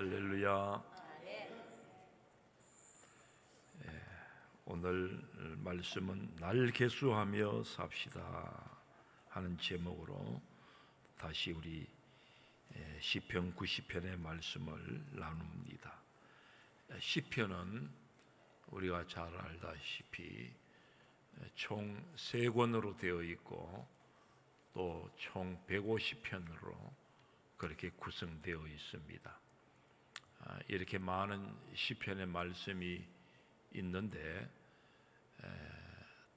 할렐루야. 오늘 말씀은 날 계수하며 삽시다 하는 제목으로 다시 우리 시편 90편의 말씀을 나눕니다. 시편은 우리가 잘 알다시피 총 3권으로 되어 있고 또 총 150편으로 그렇게 구성되어 있습니다. 이렇게 많은 시편의 말씀이 있는데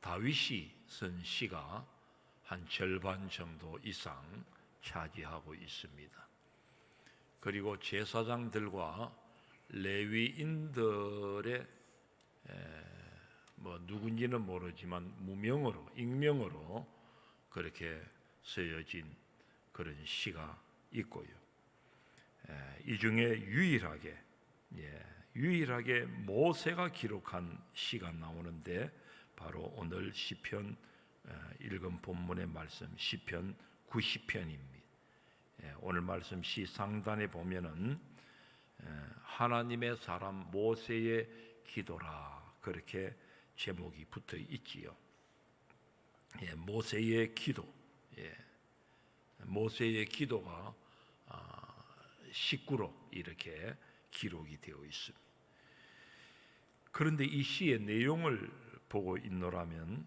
다윗이 쓴 시가 한 절반 정도 이상 차지하고 있습니다. 그리고 제사장들과 레위인들의 누군지는 모르지만 무명으로 익명으로 그렇게 쓰여진 그런 시가 있고요. 이 중에 유일하게 모세가 기록한 시가 나오는데 바로 오늘 시편 읽은 본문의 말씀 시편 90편입니다. 오늘 말씀 시 상단에 보면은 하나님의 사람 모세의 기도라 그렇게 제목이 붙어 있지요. 모세의 기도. 모세의 기도가 19로 이렇게 기록이 되어 있습니다. 그런데 이 시의 내용을 보고 있노라면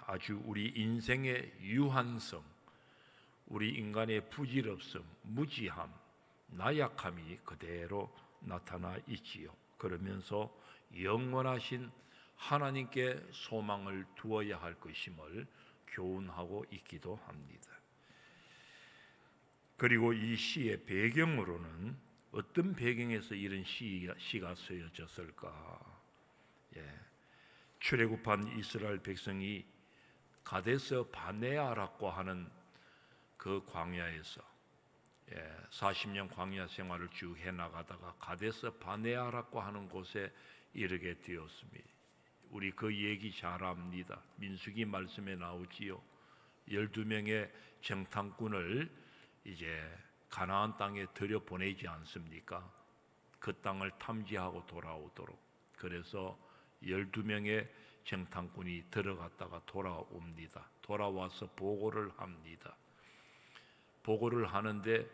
아주 우리 인생의 유한성, 우리 인간의 부질없음, 무지함, 나약함이 그대로 나타나 있지요. 그러면서 영원하신 하나님께 소망을 두어야 할 것임을 교훈하고 있기도 합니다. 그리고 이 시의 배경으로는 어떤 배경에서 이런 시가 쓰여졌을까? 출애굽한 이스라엘 백성이 가데스 바네아라고 하는 그 광야에서 40년 광야 생활을 쭉 해나가다가 가데스 바네아라고 하는 곳에 이르게 되었습니다. 우리 그 얘기 잘 압니다. 민수기 말씀에 나오지요. 12명의 정탐꾼을 이제 가나안 땅에 들여보내지 않습니까? 그 땅을 탐지하고 돌아오도록. 그래서 12명의 정탐꾼이 들어갔다가 돌아옵니다. 돌아와서 보고를 합니다. 보고를 하는데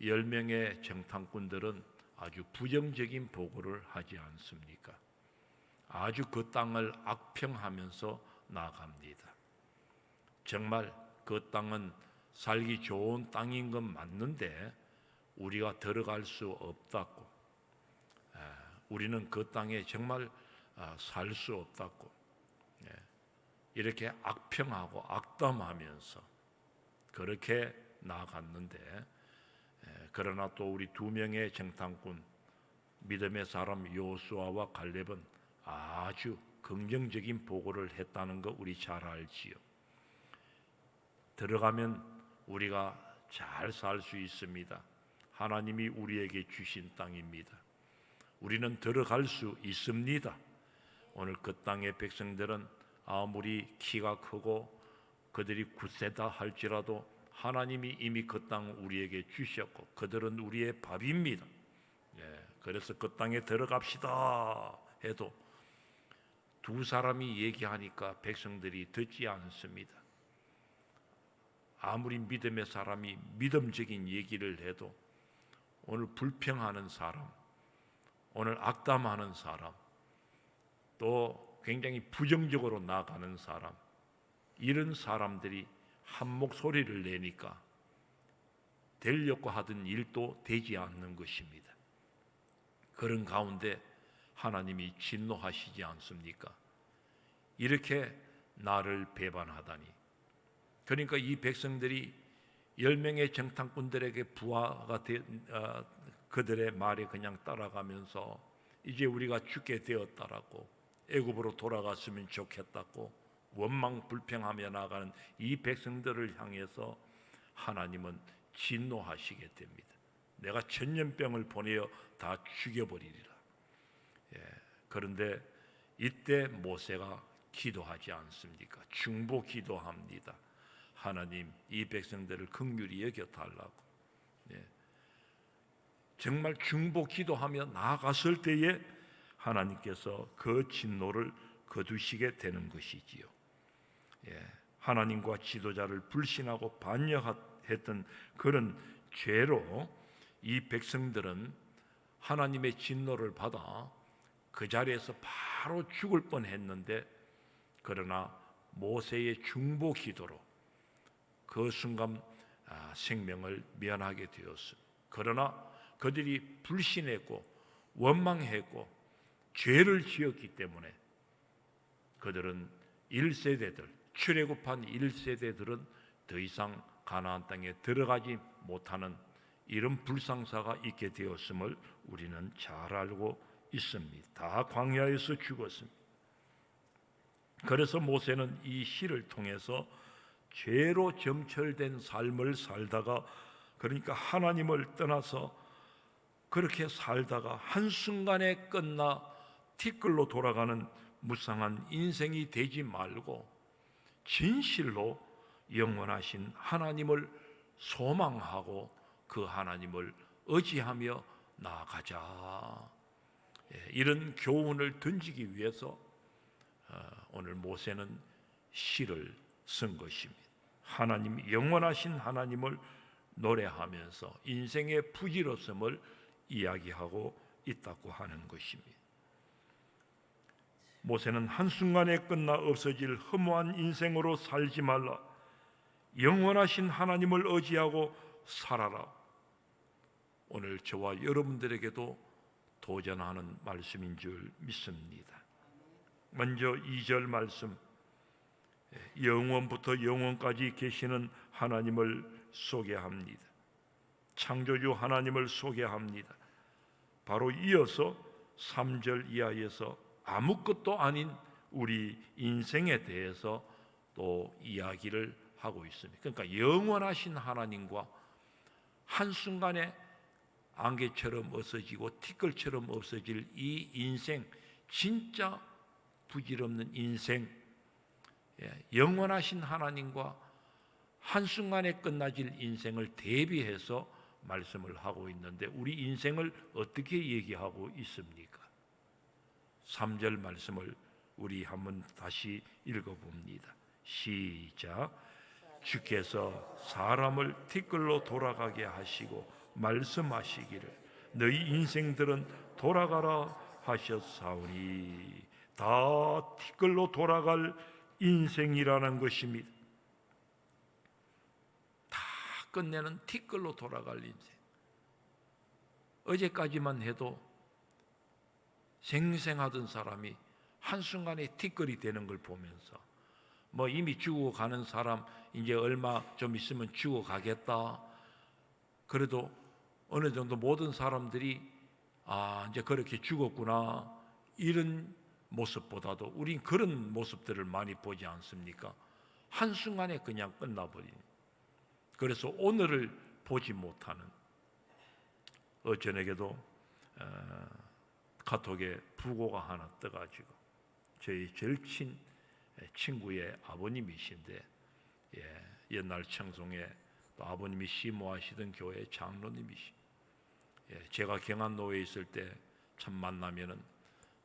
10명의 정탐꾼들은 아주 부정적인 보고를 하지 않습니까? 아주 그 땅을 악평하면서 나갑니다. 정말 그 땅은 살기 좋은 땅인 건 맞는데 우리가 들어갈 수 없다고, 우리는 그 땅에 정말 살 수 없다고 이렇게 악평하고 악담하면서 그렇게 나갔는데, 그러나 또 우리 2명의 정탐꾼 믿음의 사람 요수아와 갈렙은 아주 긍정적인 보고를 했다는 거 우리 잘 알지요. 들어가면 우리가 잘 살 수 있습니다. 하나님이 우리에게 주신 땅입니다. 우리는 들어갈 수 있습니다. 오늘 그 땅의 백성들은 아무리 키가 크고 그들이 굳세다 할지라도 하나님이 이미 그 땅을 우리에게 주셨고 그들은 우리의 밥입니다. 그래서 그 땅에 들어갑시다 해도 2 사람이 얘기하니까 백성들이 듣지 않습니다. 아무리 믿음의 사람이 믿음적인 얘기를 해도 오늘 불평하는 사람, 오늘 악담하는 사람, 또 굉장히 부정적으로 나가는 사람, 이런 사람들이 한 목소리를 내니까 되려고 하던 일도 되지 않는 것입니다. 그런 가운데 하나님이 진노하시지 않습니까? 이렇게 나를 배반하다니. 그러니까 이 백성들이 10명의 정탐꾼들에게 부하가 그들의 말에 그냥 따라가면서 이제 우리가 죽게 되었다라고, 애굽으로 돌아갔으면 좋겠다고 원망 불평하며 나가는 이 백성들을 향해서 하나님은 진노하시게 됩니다. 내가 천년병을 보내어 다 죽여버리리라. 그런데 이때 모세가 기도하지 않습니까? 중보 기도합니다. 하나님, 이 백성들을 긍휼히 여겨달라고. 정말 중보 기도하며 나아갔을 때에 하나님께서 그 진노를 거두시게 되는 것이지요. 하나님과 지도자를 불신하고 반역했던 그런 죄로 이 백성들은 하나님의 진노를 받아 그 자리에서 바로 죽을 뻔했는데, 그러나 모세의 중보 기도로 그 순간 생명을 면하게 되었습니다. 그러나 그들이 불신했고 원망했고 죄를 지었기 때문에 그들은 1세대들, 출애굽한 1세대들은 더 이상 가나안 땅에 들어가지 못하는 이런 불상사가 있게 되었음을 우리는 잘 알고 있습니다. 다 광야에서 죽었습니다. 그래서 모세는 이 시를 통해서 죄로 점철된 삶을 살다가, 그러니까 하나님을 떠나서 그렇게 살다가 한순간에 끝나 티끌로 돌아가는 무상한 인생이 되지 말고 진실로 영원하신 하나님을 소망하고 그 하나님을 의지하며 나아가자, 이런 교훈을 던지기 위해서 오늘 모세는 시를 쓴 것입니다. 하나님, 영원하신 하나님을 노래하면서 인생의 부질없음을 이야기하고 있다고 하는 것입니다. 모세는 한순간에 끝나 없어질 허무한 인생으로 살지 말라, 영원하신 하나님을 의지하고 살아라. 오늘 저와 여러분들에게도 도전하는 말씀인 줄 믿습니다. 먼저 2절 말씀, 영원부터 영원까지 계시는 하나님을 소개합니다. 창조주 하나님을 소개합니다. 바로 이어서 3절 이하에서 아무것도 아닌 우리 인생에 대해서 또 이야기를 하고 있습니다. 그러니까 영원하신 하나님과 한순간에 안개처럼 없어지고 티끌처럼 없어질 이 인생, 진짜 부질없는 인생, 영원하신 하나님과 한순간에 끝나질 인생을 대비해서 말씀을 하고 있는데, 우리 인생을 어떻게 얘기하고 있습니까? 3절 말씀을 우리 한번 다시 읽어봅니다. 시작. 주께서 사람을 티끌로 돌아가게 하시고 말씀하시기를 너희 인생들은 돌아가라 하셨사오니, 다 티끌로 돌아갈 인생이라는 것입니다. 다 끝내는 티끌로 돌아갈 인생. 어제까지만 해도 생생하던 사람이 한순간에 티끌이 되는 걸 보면서 이미 죽어가는 사람 이제 얼마 좀 있으면 죽어가겠다, 그래도 어느 정도 모든 사람들이 이제 그렇게 죽었구나, 이런 모습보다도 우린 그런 모습들을 많이 보지 않습니까? 한순간에 그냥 끝나버린. 그래서 오늘을 보지 못하는, 저에게도 카톡에 부고가 하나 떠가지고 저희 절친 친구의 아버님이신데, 옛날 청송에 또 아버님이 시모하시던 교회 장로님이시. 제가 경안노회에 있을 때 참 만나면은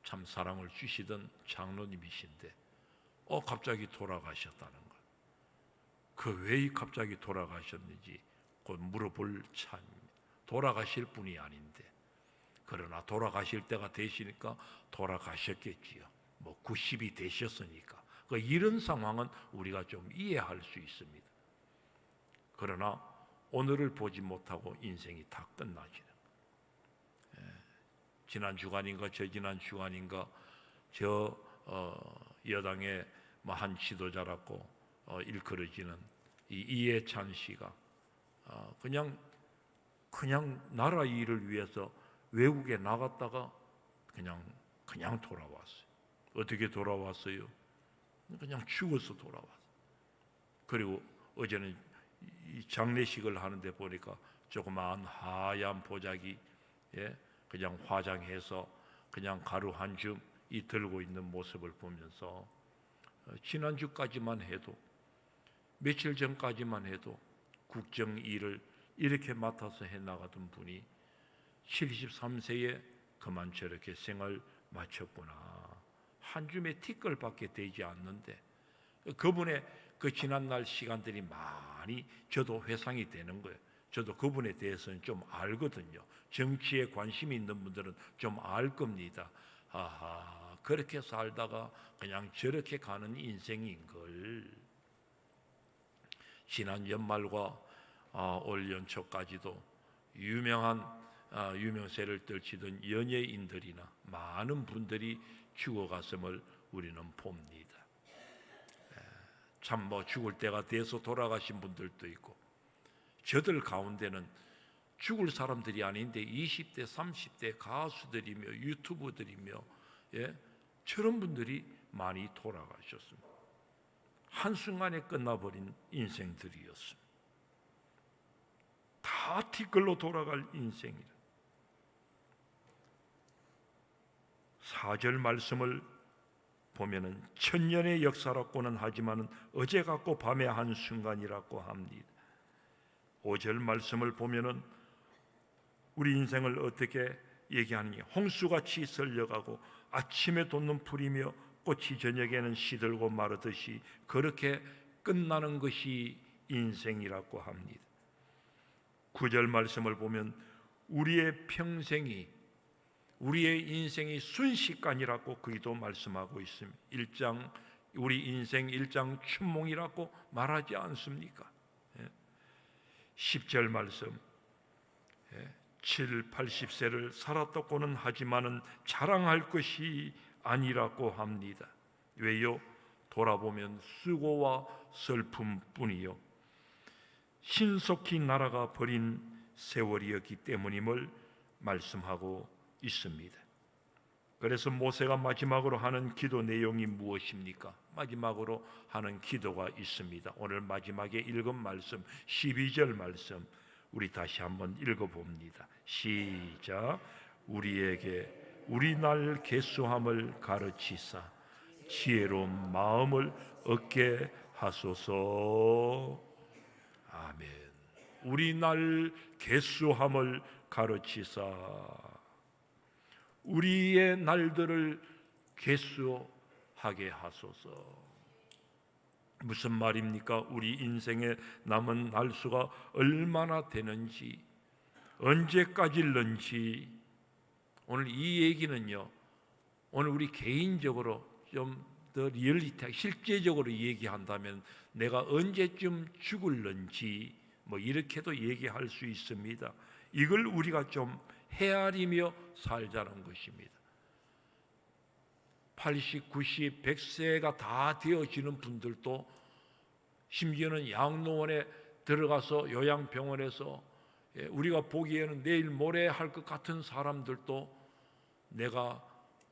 참 사랑을 주시던 장로님이신데, 갑자기 돌아가셨다는 걸. 그 왜 갑자기 돌아가셨는지 곧 물어볼 참입니다. 돌아가실 분이 아닌데, 그러나 돌아가실 때가 되시니까 돌아가셨겠지요. 90이 되셨으니까. 이런 상황은 우리가 좀 이해할 수 있습니다. 그러나 오늘을 보지 못하고 인생이 다 끝나지는. 지난 주간인가 저지난 주간인가 저 여당의 한 지도자라고 일컬어지는 이 이해찬 씨가 그냥 나라 일을 위해서 외국에 나갔다가 그냥 돌아왔어요. 어떻게 돌아왔어요? 그냥 죽어서 돌아왔어요. 그리고 어제는 이 장례식을 하는데 보니까 조그마한 하얀 보자기, 그냥 화장해서 그냥 가루 한 줌이 들고 있는 모습을 보면서, 지난주까지만 해도, 며칠 전까지만 해도 국정 일을 이렇게 맡아서 해나가던 분이 73세에 그만 저렇게 생을 마쳤구나. 한 줌의 티끌밖에 되지 않는데 그분의 그 지난날 시간들이 많이 저도 회상이 되는 거예요. 저도 그분에 대해서는 좀 알거든요. 정치에 관심이 있는 분들은 좀 알 겁니다. 아하, 그렇게 살다가 그냥 저렇게 가는 인생인 걸. 지난 연말과 올 연초까지도 유명세를 떨치던 연예인들이나 많은 분들이 죽어갔음을 우리는 봅니다. 참 죽을 때가 돼서 돌아가신 분들도 있고, 저들 가운데는 죽을 사람들이 아닌데 20대, 30대 가수들이며 유튜버들이며 저런 분들이 많이 돌아가셨습니다. 한순간에 끝나버린 인생들이었습니다. 다 티끌로 돌아갈 인생이라. 4절 말씀을 보면은 천년의 역사라고는 하지만 어제 같고 밤의 한순간이라고 합니다. 5절 말씀을 보면은 우리 인생을 어떻게 얘기하느냐. 홍수같이 설려가고 아침에 돋는 풀이며 꽃이 저녁에는 시들고 마르듯이 그렇게 끝나는 것이 인생이라고 합니다. 9절 말씀을 보면 우리의 평생이, 우리의 인생이 순식간이라고 거기도 말씀하고 있습니다. 1장, 우리 인생 1장 춘몽이라고 말하지 않습니까? 10절 말씀, 7, 80세를 살았다고는 하지만은 자랑할 것이 아니라고 합니다. 왜요? 돌아보면 수고와 슬픔뿐이요 신속히 날아가 버린 세월이었기 때문임을 말씀하고 있습니다. 그래서 모세가 마지막으로 하는 기도 내용이 무엇입니까? 마지막으로 하는 기도가 있습니다. 오늘 마지막에 읽은 말씀 12절 말씀 우리 다시 한번 읽어봅니다. 시작. 우리에게 우리 날 계수함을 가르치사 지혜로운 마음을 얻게 하소서. 아멘. 우리 날 계수함을 가르치사 우리의 날들을 계수하게 하소서. 무슨 말입니까? 우리 인생에 남은 날수가 얼마나 되는지, 언제까지일는지. 오늘 이 얘기는요, 오늘 우리 개인적으로 좀 더 리얼리티하게 실제적으로 얘기한다면 내가 언제쯤 죽을는지 이렇게도 얘기할 수 있습니다. 이걸 우리가 좀 헤아리며 살자는 것입니다. 80, 90, 100세가 다 되어지는 분들도 심지어는 양로원에 들어가서 요양병원에서 우리가 보기에는 내일 모레 할 것 같은 사람들도 내가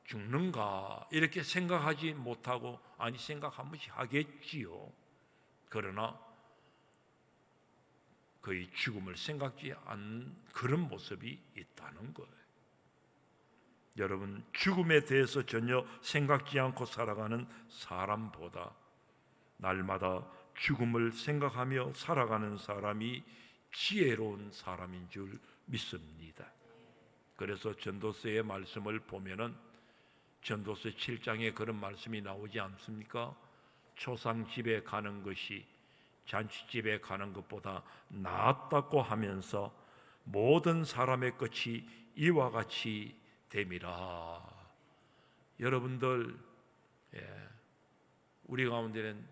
죽는가 이렇게 생각하지 못하고, 아니 생각 한 번씩 하겠지요. 그러나 거의 죽음을 생각지 않는 그런 모습이 있다는 거예요. 여러분, 죽음에 대해서 전혀 생각지 않고 살아가는 사람보다 날마다 죽음을 생각하며 살아가는 사람이 지혜로운 사람인 줄 믿습니다. 그래서 전도서의 말씀을 보면은 전도서 7장에 그런 말씀이 나오지 않습니까? 초상집에 가는 것이 잔치집에 가는 것보다 낫다고 하면서 모든 사람의 끝이 이와 같이 됨이라. 여러분들, 우리 가운데는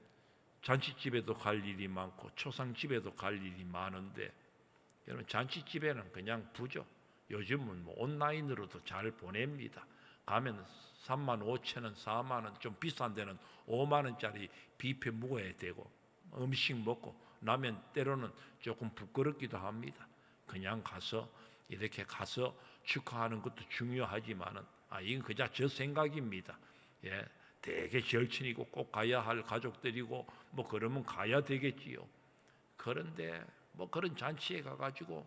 잔치집에도 갈 일이 많고 초상집에도 갈 일이 많은데, 여러분 잔치집에는 그냥 부죠. 요즘은 온라인으로도 잘 보냅니다. 가면 35,000원, 4만원, 좀 비싼 데는 5만원짜리 뷔페 먹어야 되고 음식 먹고 나면 때로는 조금 부끄럽기도 합니다. 그냥 가서 이렇게 가서 축하하는 것도 중요하지만은 이건 그저 저 생각입니다. 되게 절친이고 꼭 가야 할 가족들이고 그러면 가야 되겠지요. 그런데 그런 잔치에 가가지고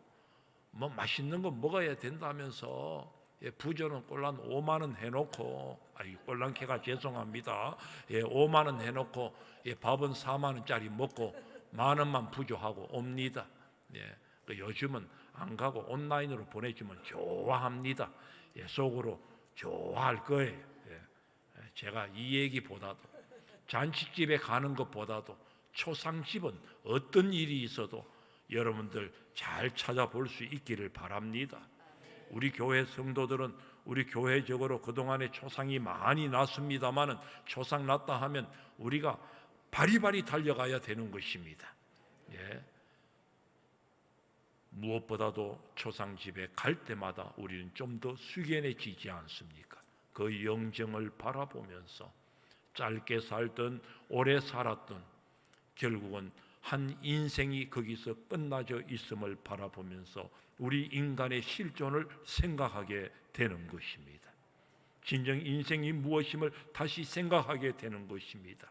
맛있는 거 먹어야 된다면서 부조는 꼴랑 5만 원 해놓고, 꼴랑캐가 죄송합니다. 5만 원 해놓고 밥은 4만 원짜리 먹고 만 원만 부조하고 옵니다. 요즘은 안 가고 온라인으로 보내주면 좋아합니다. 예, 속으로 좋아할 거예요. 예, 제가 이 얘기보다도 잔치집에 가는 것보다도 초상집은 어떤 일이 있어도 여러분들 잘 찾아볼 수 있기를 바랍니다. 우리 교회 성도들은 우리 교회적으로 그동안에 초상이 많이 났습니다마는 초상 났다 하면 우리가 바리바리 달려가야 되는 것입니다. 예. 무엇보다도 초상집에 갈 때마다 우리는 좀 더 숙연해지지 않습니까? 그 영정을 바라보면서 짧게 살든 오래 살았든 결국은 한 인생이 거기서 끝나져 있음을 바라보면서 우리 인간의 실존을 생각하게 되는 것입니다. 진정 인생이 무엇임을 다시 생각하게 되는 것입니다.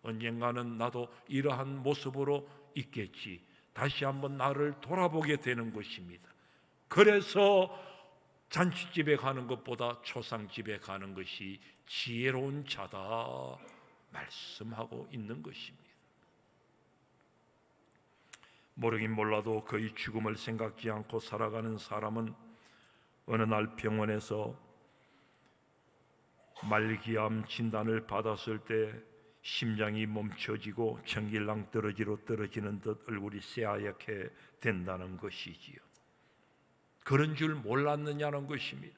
언젠가는 나도 이러한 모습으로 있겠지. 다시 한번 나를 돌아보게 되는 것입니다. 그래서 잔치집에 가는 것보다 초상집에 가는 것이 지혜로운 자다 말씀하고 있는 것입니다. 모르긴 몰라도 그의 죽음을 생각지 않고 살아가는 사람은 어느 날 병원에서 말기암 진단을 받았을 때 심장이 멈춰지고 청길랑 떨어지로 떨어지는 듯 얼굴이 새하얗게 된다는 것이지요. 그런 줄 몰랐느냐는 것입니다.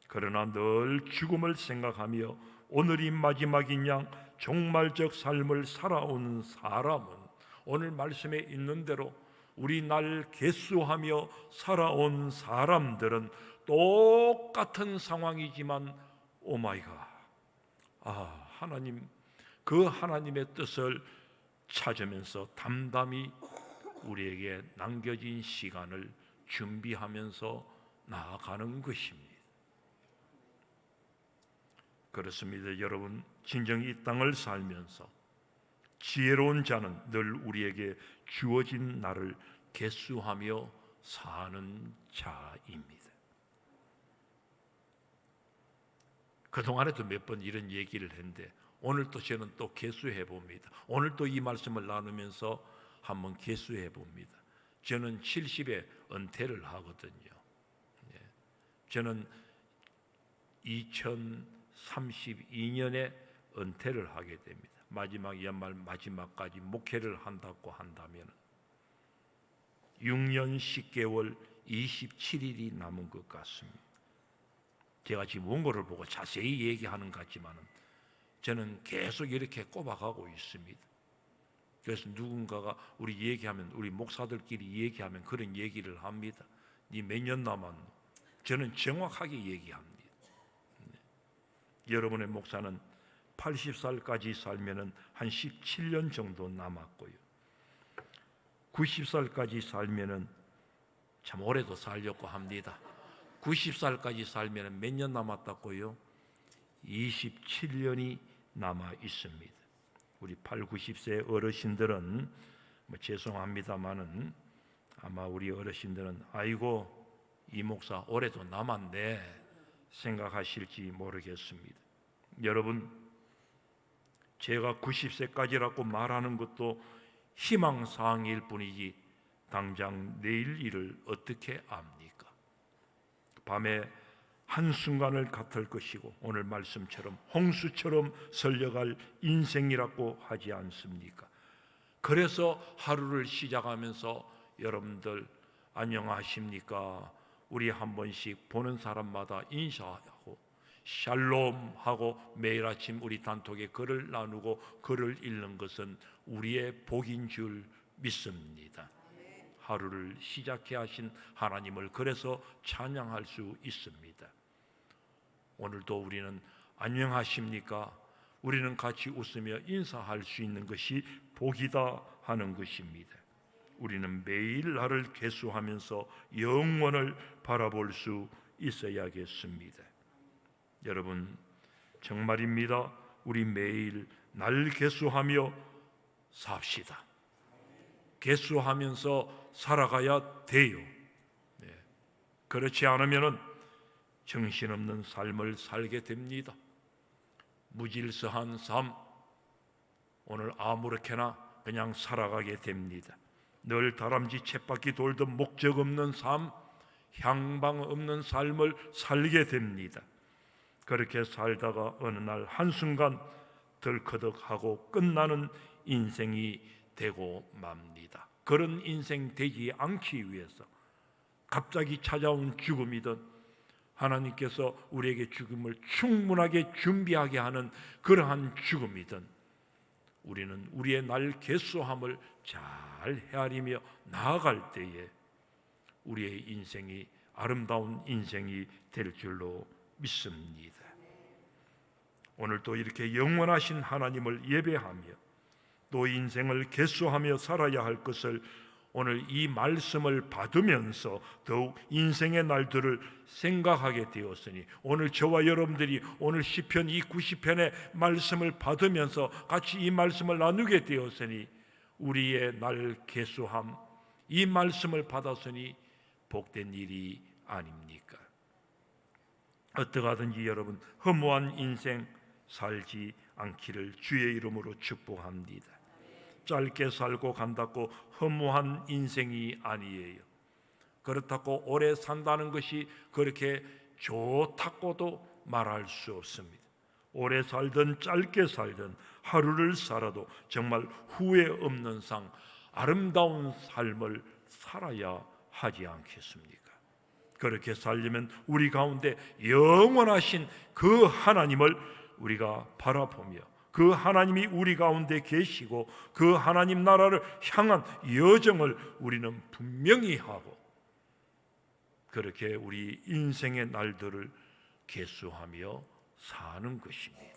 그러나 늘 죽음을 생각하며 오늘이 마지막인 양 종말적 삶을 살아온 사람은 오늘 말씀에 있는 대로 우리 날 계수하며 살아온 사람들은 똑같은 상황이지만 오마이갓, 하나님, 그 하나님의 뜻을 찾으면서 담담히 우리에게 남겨진 시간을 준비하면서 나아가는 것입니다. 그렇습니다. 여러분, 진정 이 땅을 살면서 지혜로운 자는 늘 우리에게 주어진 날을 계수하며 사는 자입니다. 그동안에도 몇 번 이런 얘기를 했는데 오늘 또 저는 또 계수해 봅니다. 오늘 또 이 말씀을 나누면서 한번 계수해 봅니다. 저는 70에 은퇴를 하거든요. 저는 2032년에 은퇴를 하게 됩니다. 마지막 연말 마지막까지 목회를 한다고 한다면 6년 10개월 27일이 남은 것 같습니다. 제가 지금 원고를 보고 자세히 얘기하는 것 같지만은 저는 계속 이렇게 꼽아가고 있습니다. 그래서 누군가가 우리 얘기하면, 우리 목사들끼리 얘기하면 그런 얘기를 합니다. 니 몇 년 남았노? 저는 정확하게 얘기합니다. 여러분의 목사는 80살까지 살면은 한 17년 정도 남았고요. 90살까지 살면은 참 오래도 살려고 합니다. 90살까지 살면은 몇 년 남았다고요? 27년이 남아 있습니다. 우리 8, 90세 어르신들은 죄송합니다만은 아마 우리 어르신들은 아이고 이 목사 올해도 남았네 생각하실지 모르겠습니다. 여러분, 제가 90세까지라고 말하는 것도 희망사항일 뿐이지 당장 내일 일을 어떻게 압니까? 밤에 한순간을 같을 것이고 오늘 말씀처럼 홍수처럼 설려갈 인생이라고 하지 않습니까? 그래서 하루를 시작하면서 여러분들 안녕하십니까? 우리 한 번씩 보는 사람마다 인사하고 샬롬하고 매일 아침 우리 단톡에 글을 나누고 글을 읽는 것은 우리의 복인 줄 믿습니다. 하루를 시작해 하신 하나님을 그래서 찬양할 수 있습니다. 오늘도 우리는 안녕하십니까? 우리는 같이 웃으며 인사할 수 있는 것이 복이다 하는 것입니다. 우리는 매일 나를 계수하면서 영원을 바라볼 수 있어야겠습니다. 여러분, 정말입니다. 우리 매일 날 계수하며 삽시다. 계수하면서 살아가야 돼요. 그렇지 않으면 정신없는 삶을 살게 됩니다. 무질서한 삶, 오늘 아무렇게나 그냥 살아가게 됩니다. 늘 다람쥐 쳇바퀴 돌듯 목적 없는 삶, 향방 없는 삶을 살게 됩니다. 그렇게 살다가 어느 날 한순간 덜커덕하고 끝나는 인생이 되고 맙니다. 그런 인생 되지 않기 위해서 갑자기 찾아온 죽음이든 하나님께서 우리에게 죽음을 충분하게 준비하게 하는 그러한 죽음이든 우리는 우리의 날 개수함을 잘 헤아리며 나아갈 때에 우리의 인생이 아름다운 인생이 될 줄로 믿습니다. 오늘도 이렇게 영원하신 하나님을 예배하며 또 인생을 개수하며 살아야 할 것을 오늘 이 말씀을 받으면서 더욱 인생의 날들을 생각하게 되었으니 오늘 저와 여러분들이 오늘 시편 이 90편의 말씀을 받으면서 같이 이 말씀을 나누게 되었으니 우리의 날 개수함 이 말씀을 받았으니 복된 일이 아닙니까? 어떠하든지 여러분 허무한 인생 살지 않기를 주의 이름으로 축복합니다. 짧게 살고 간다고 허무한 인생이 아니에요. 그렇다고 오래 산다는 것이 그렇게 좋다고도 말할 수 없습니다. 오래 살든 짧게 살든 하루를 살아도 정말 후회 없는 상 아름다운 삶을 살아야 하지 않겠습니까? 그렇게 살려면 우리 가운데 영원하신 그 하나님을 우리가 바라보며 그 하나님이 우리 가운데 계시고 그 하나님 나라를 향한 여정을 우리는 분명히 하고 그렇게 우리 인생의 날들을 계수하며 사는 것입니다.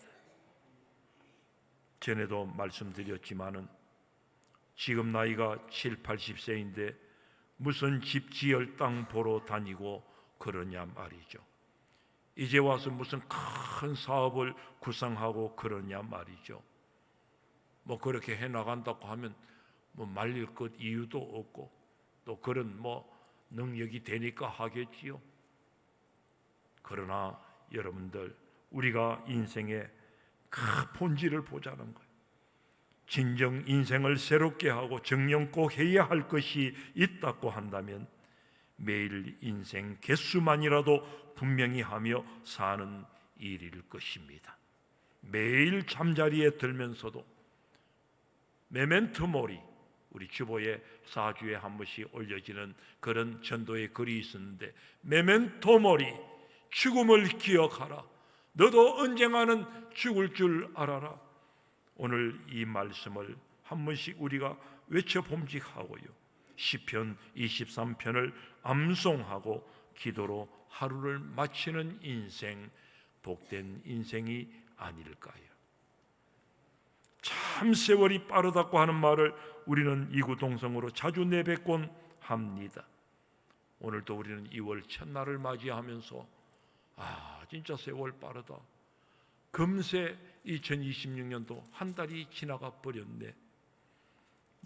전에도 말씀드렸지만은 지금 나이가 7, 80세인데 무슨 집 지을 땅 보러 다니고 그러냐 말이죠. 이제 와서 무슨 큰 사업을 구상하고 그러냐 말이죠. 뭐 그렇게 해나간다고 하면 뭐 말릴 것 이유도 없고 또 그런 뭐 능력이 되니까 하겠지요. 그러나 여러분들 우리가 인생의 그 본질을 보자는 거예요. 진정 인생을 새롭게 하고 정녕 꼭 해야 할 것이 있다고 한다면 매일 인생 개수만이라도 분명히 하며 사는 일일 것입니다. 매일 잠자리에 들면서도 메멘토 모리, 우리 주보에 4주에 한 번씩 올려지는 그런 전도의 글이 있었는데 메멘토 모리, 죽음을 기억하라. 너도 언젠가는 죽을 줄 알아라. 오늘 이 말씀을 한 번씩 우리가 외쳐 봄직하고요. 시편 23편을 암송하고 기도로 하루를 마치는 인생, 복된 인생이 아닐까요? 참 세월이 빠르다고 하는 말을 우리는 이구동성으로 자주 내뱉곤 합니다. 오늘도 우리는 2월 첫날을 맞이하면서 진짜 세월 빠르다. 금세 2026년도 한 달이 지나가 버렸네.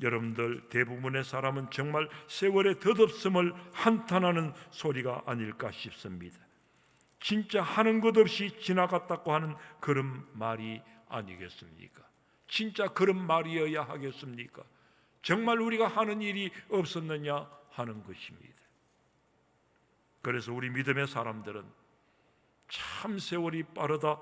여러분들 대부분의 사람은 정말 세월의 덧없음을 한탄하는 소리가 아닐까 싶습니다. 진짜 하는 것 없이 지나갔다고 하는 그런 말이 아니겠습니까? 진짜 그런 말이어야 하겠습니까? 정말 우리가 하는 일이 없었느냐 하는 것입니다. 그래서 우리 믿음의 사람들은 참 세월이 빠르다.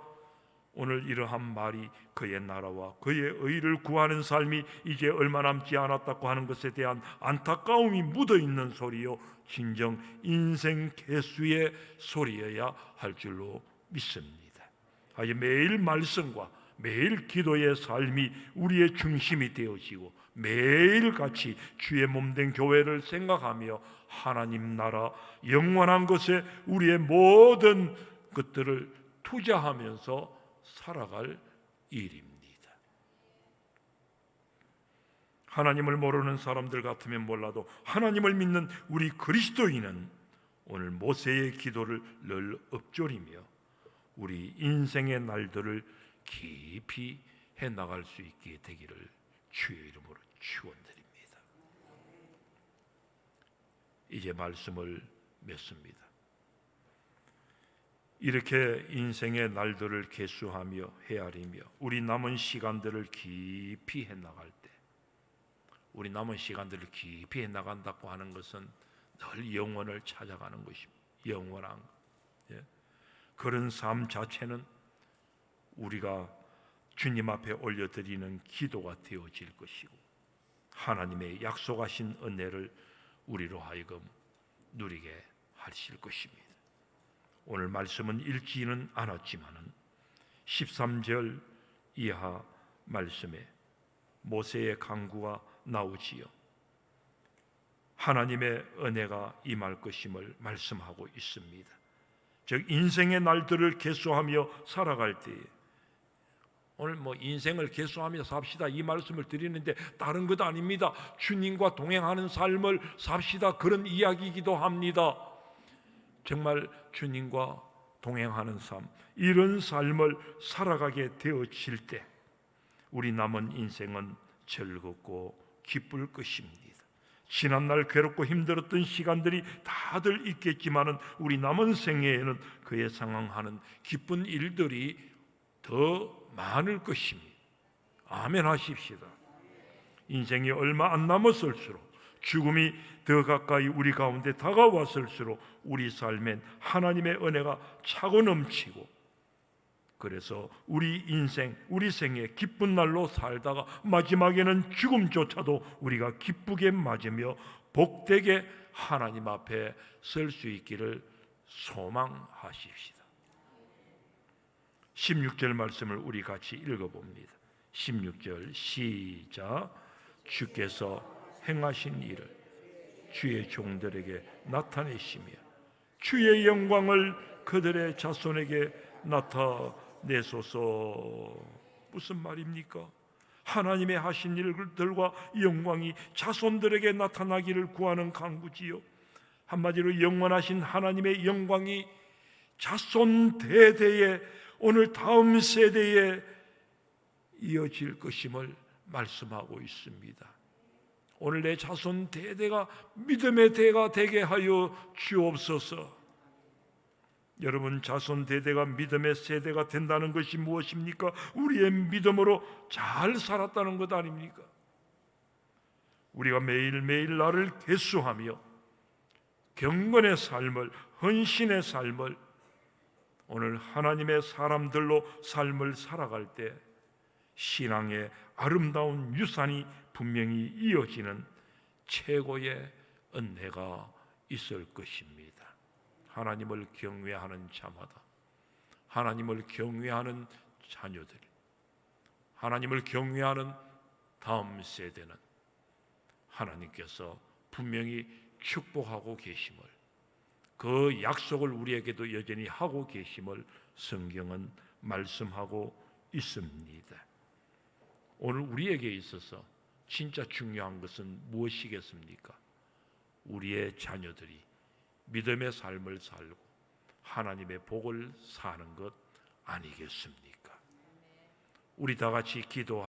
오늘 이러한 말이 그의 나라와 그의 의를 구하는 삶이 이제 얼마 남지 않았다고 하는 것에 대한 안타까움이 묻어있는 소리요 진정 인생 개수의 소리여야 할 줄로 믿습니다. 아예 매일 말씀과 매일 기도의 삶이 우리의 중심이 되어지고 매일같이 주의 몸된 교회를 생각하며 하나님 나라 영원한 것에 우리의 모든 것들을 투자하면서 살아갈 일입니다. 하나님을 모르는 사람들 같으면 몰라도 하나님을 믿는 우리 그리스도인은 오늘 모세의 기도를 늘 읊조리며 우리 인생의 날들을 깊이 해나갈 수 있게 되기를 주의 이름으로 축원드립니다. 이제 말씀을 맺습니다. 이렇게 인생의 날들을 계수하며 헤아리며 우리 남은 시간들을 깊이 해나갈 때 우리 남은 시간들을 깊이 해나간다고 하는 것은 늘 영원을 찾아가는 것입니다. 영원한 것. 예. 그런 삶 자체는 우리가 주님 앞에 올려드리는 기도가 되어질 것이고 하나님의 약속하신 은혜를 우리로 하여금 누리게 하실 것입니다. 오늘 말씀은 읽지는 않았지만은 13절 이하 말씀에 모세의 간구가 나오지요. 하나님의 은혜가 임할 것임을 말씀하고 있습니다. 즉 인생의 날들을 계수하며 살아갈 때에 오늘 인생을 계수하며 삽시다 이 말씀을 드리는데 다른 것 아닙니다. 주님과 동행하는 삶을 삽시다 그런 이야기이기도 합니다. 정말 주님과 동행하는 삶, 이런 삶을 살아가게 되어질 때 우리 남은 인생은 즐겁고 기쁠 것입니다. 지난날 괴롭고 힘들었던 시간들이 다들 있겠지만은 우리 남은 생애에는 그에 상응하는 기쁜 일들이 더 많을 것입니다. 아멘 하십시다. 인생이 얼마 안 남았을수록 죽음이 더 가까이 우리 가운데 다가왔을수록 우리 삶엔 하나님의 은혜가 차고 넘치고 그래서 우리 인생, 우리 생에 기쁜 날로 살다가 마지막에는 죽음조차도 우리가 기쁘게 맞으며 복되게 하나님 앞에 설 수 있기를 소망하십시다. 16절 말씀을 우리 같이 읽어봅니다. 16절 시작. 주께서 행하신 일을 주의 종들에게 나타내시며 주의 영광을 그들의 자손에게 나타내소서. 무슨 말입니까? 하나님의 하신 일들과 영광이 자손들에게 나타나기를 구하는 간구지요. 한마디로 영원하신 하나님의 영광이 자손 대대에 오늘 다음 세대에 이어질 것임을 말씀하고 있습니다. 오늘 내 자손 대대가 믿음의 대가 되게 하여 주옵소서. 여러분, 자손 대대가 믿음의 세대가 된다는 것이 무엇입니까? 우리의 믿음으로 잘 살았다는 것 아닙니까? 우리가 매일매일 나를 계수하며 경건의 삶을, 헌신의 삶을, 오늘 하나님의 사람들로 삶을 살아갈 때 신앙의 아름다운 유산이 분명히 이어지는 최고의 은혜가 있을 것입니다. 하나님을 경외하는 자마다, 하나님을 경외하는 자녀들, 하나님을 경외하는 다음 세대는 하나님께서 분명히 축복하고 계심을, 그 약속을 우리에게도 여전히 하고 계심을 성경은 말씀하고 있습니다. 오늘 우리에게 있어서 진짜 중요한 것은 무엇이겠습니까? 우리의 자녀들이 믿음의 삶을 살고 하나님의 복을 사는 것 아니겠습니까? 우리 다 같이 기도하시겠습니다.